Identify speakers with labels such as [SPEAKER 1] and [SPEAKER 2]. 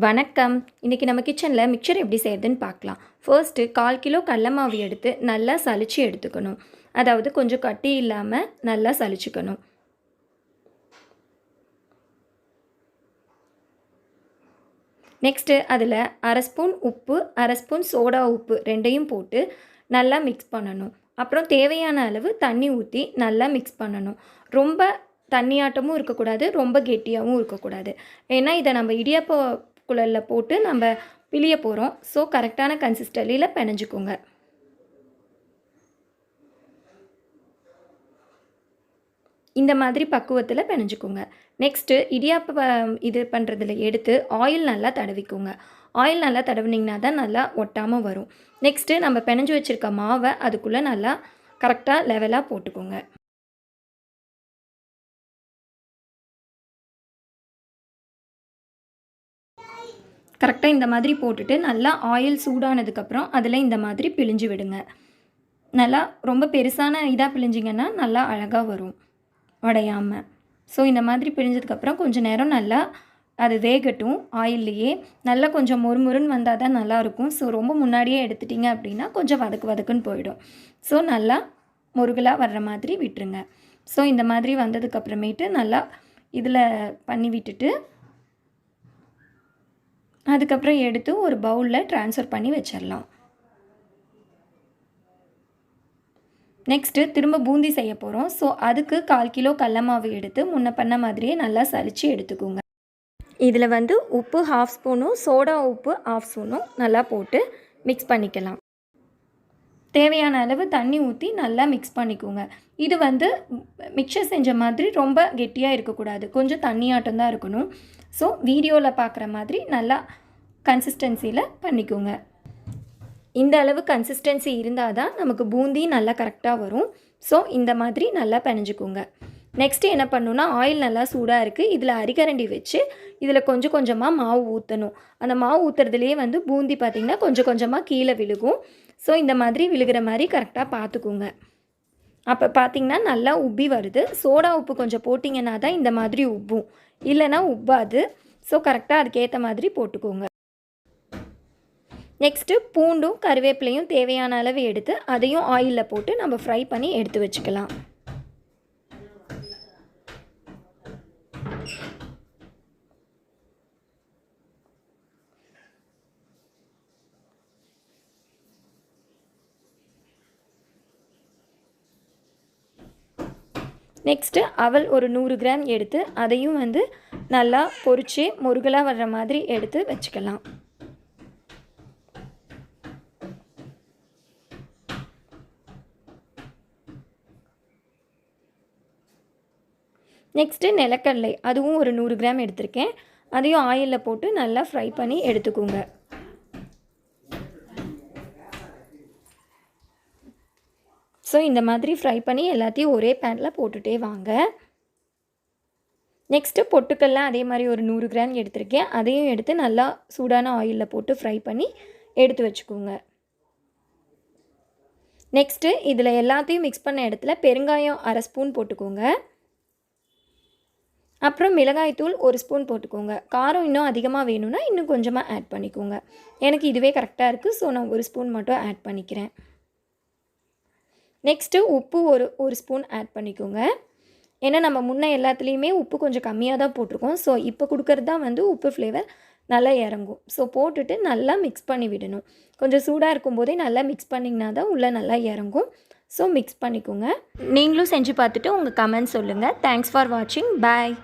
[SPEAKER 1] வணக்கம். இன்றைக்கி நம்ம கிச்சனில் மிக்சர் எப்படி செய்கிறதுன்னு பார்க்கலாம். ஃபர்ஸ்ட்டு 1/4 கிலோ கடல மாவு எடுத்து நல்லா சலிச்சு எடுத்துக்கணும். அதாவது கொஞ்சம் கட்டி இல்லாமல் நல்லா சலிச்சுக்கணும். நெக்ஸ்ட்டு அதில் 1/2 ஸ்பூன் உப்பு, 1/2 ஸ்பூன் சோடா உப்பு ரெண்டையும் போட்டு நல்லா மிக்ஸ் பண்ணணும். அப்புறம் தேவையான அளவு தண்ணி ஊற்றி நல்லா மிக்ஸ் பண்ணணும். ரொம்ப தண்ணியாட்டமும் இருக்கக்கூடாது, ரொம்ப கெட்டியாகவும் இருக்கக்கூடாது. ஏன்னா இதை நம்ம இடியாப்ப குழலில் போட்டு நம்ம பிழிய போகிறோம். ஸோ கரெக்டான கன்சிஸ்டன்சியில் பிணைஞ்சிக்கோங்க. இந்த மாதிரி பக்குவத்தில் பிணைஞ்சிக்கோங்க. நெக்ஸ்ட்டு இடியாப்ப இது பண்ணுறதுல எடுத்து ஆயில் நல்லா தடவிக்கோங்க. ஆயில் நல்லா தடவினிங்கன்னா தான் நல்லா ஒட்டாமல் வரும். நெக்ஸ்ட்டு நம்ம பிணைஞ்சி வச்சுருக்க மாவை அதுக்குள்ளே நல்லா கரெக்டாக லெவலாக போட்டுக்கோங்க. கரெக்டாக இந்த மாதிரி போட்டுட்டு நல்லா ஆயில் சூடானதுக்கப்புறம் அதில் இந்த மாதிரி பிழிஞ்சு விடுங்க. நல்லா ரொம்ப பெருசான இதாக பிழிஞ்சிங்கன்னா நல்லா அழகாக வரும், உடையாமல். ஸோ இந்த மாதிரி பிழிஞ்சதுக்கப்புறம் கொஞ்சம் நேரம் நல்லா அது வேகட்டும் ஆயில்லையே. நல்லா கொஞ்சம் மொறுமொறுன்னு வந்தால் தான் நல்லாயிருக்கும். ஸோ ரொம்ப முன்னாடியே எடுத்துட்டிங்க அப்படின்னா கொஞ்சம் வதக்குன்னு போயிடும். ஸோ நல்லா முருகலாக வர்ற மாதிரி விட்டுருங்க. ஸோ இந்த மாதிரி வந்ததுக்கப்புறமேட்டு நல்லா இதில் பண்ணி விட்டுட்டு அதுக்கப்புறம் எடுத்து ஒரு பவுலில் ட்ரான்ஸ்ஃபர் பண்ணி வச்சிடலாம். நெக்ஸ்ட்டு திரும்ப பூந்தி செய்ய போகிறோம். ஸோ அதுக்கு 1/4 கிலோ கடல மாவு எடுத்து முன்ன பண்ண மாதிரியே நல்லா சலித்து எடுத்துக்கோங்க. இதில் உப்பு 1/2 ஸ்பூனும் சோடா உப்பு 1/2 ஸ்பூனும் நல்லா போட்டு மிக்ஸ் பண்ணிக்கலாம். தேவையான அளவு தண்ணி ஊற்றி நல்லா மிக்ஸ் பண்ணிக்கோங்க. இது மிக்சர் செஞ்ச மாதிரி ரொம்ப கெட்டியாக இருக்கக்கூடாது, கொஞ்சம் தண்ணியாட்டம் தான் இருக்கணும். ஸோ வீடியோவில் பார்க்குற மாதிரி நல்லா கன்சிஸ்டன்சியில் பண்ணிக்கோங்க. இந்த அளவு கன்சிஸ்டன்சி இருந்தால் தான் நமக்கு பூந்தி நல்லா கரெக்டாக வரும். ஸோ இந்த மாதிரி நல்லா பிணைஞ்சிக்கோங்க. நெக்ஸ்ட்டு என்ன பண்ணணுன்னா, ஆயில் நல்லா சூடாக இருக்குது. இதில் அரிகரண்டி வச்சு இதில் கொஞ்சம் கொஞ்சமாக மாவு ஊற்றணும். அந்த மாவு ஊற்றுறதுலேயே பூந்தி பார்த்திங்கன்னா கொஞ்சம் கொஞ்சமாக கீழே விழுகும். ஸோ இந்த மாதிரி விழுகிற மாதிரி கரெக்டாக பார்த்துக்கோங்க. அப்போ பார்த்திங்கன்னா நல்லா உப்பி வருது. சோடா உப்பு கொஞ்சம் போட்டிங்கன்னா தான் இந்த மாதிரி உப்பும், இல்லைன்னா உப்பாது. ஸோ கரெக்டாக அதுக்கேற்ற மாதிரி போட்டுக்கோங்க. நெக்ஸ்ட்டு பூண்டும் கருவேப்பிலையும் தேவையான அளவு எடுத்து அதையும் ஆயிலில் போட்டு நம்ம ஃப்ரை பண்ணி எடுத்து வச்சுக்கலாம். நெக்ஸ்ட்டு அவல் ஒரு 100 கிராம் எடுத்து அதையும் நல்லா பொரித்து முருகலாக வர்ற மாதிரி எடுத்து வச்சுக்கலாம். நெக்ஸ்ட்டு நிலக்கடலை அதுவும் ஒரு 100 கிராம் எடுத்திருக்கேன். அதையும் ஆயிலில் போட்டு நல்லா ஃப்ரை பண்ணி எடுத்துக்கோங்க. ஸோ இந்த மாதிரி ஃப்ரை பண்ணி எல்லாத்தையும் ஒரே பேனில் போட்டுகிட்டே வாங்க. நெக்ஸ்ட்டு பொட்டுக்கல்ல அதே மாதிரி ஒரு 100 கிராம் எடுத்திருக்கேன். அதையும் எடுத்து நல்லா சூடான ஆயிலில் போட்டு ஃப்ரை பண்ணி எடுத்து வச்சுக்கோங்க. நெக்ஸ்ட்டு இதில் எல்லாத்தையும் மிக்ஸ் பண்ண இடத்துல பெருங்காயம் 1/2 ஸ்பூன் போட்டுக்கோங்க. அப்புறம் மிளகாய்த்தூள் 1 ஸ்பூன் போட்டுக்கோங்க. காரம் இன்னும் அதிகமாக வேணும்னா இன்னும் கொஞ்சமாக ஆட் பண்ணிக்கோங்க. எனக்கு இதுவே கரெக்டாக இருக்குது. ஸோ நான் 1 ஸ்பூன் மட்டும் ஆட் பண்ணிக்கிறேன். நெக்ஸ்ட்டு உப்பு ஒரு ஸ்பூன் ஆட் பண்ணிக்கோங்க. ஏன்னா நம்ம முன்னே எல்லாத்துலேயுமே உப்பு கொஞ்சம் கம்மியாக தான் போட்டிருக்கோம். ஸோ இப்போ கொடுக்கறது தான் உப்பு ஃப்ளேவர் நல்லா இறங்கும். ஸோ போட்டுட்டு நல்லா மிக்ஸ் பண்ணி விடணும். கொஞ்சம் சூடாக இருக்கும்போதே நல்லா மிக்ஸ் பண்ணிங்கன்னா தான் உள்ளே நல்லா இறங்கும். ஸோ மிக்ஸ் பண்ணிக்கோங்க. நீங்களும் செஞ்சு பார்த்துட்டு உங்கள் கமெண்ட் சொல்லுங்கள். தேங்க்ஸ் ஃபார் வாட்சிங். பாய்.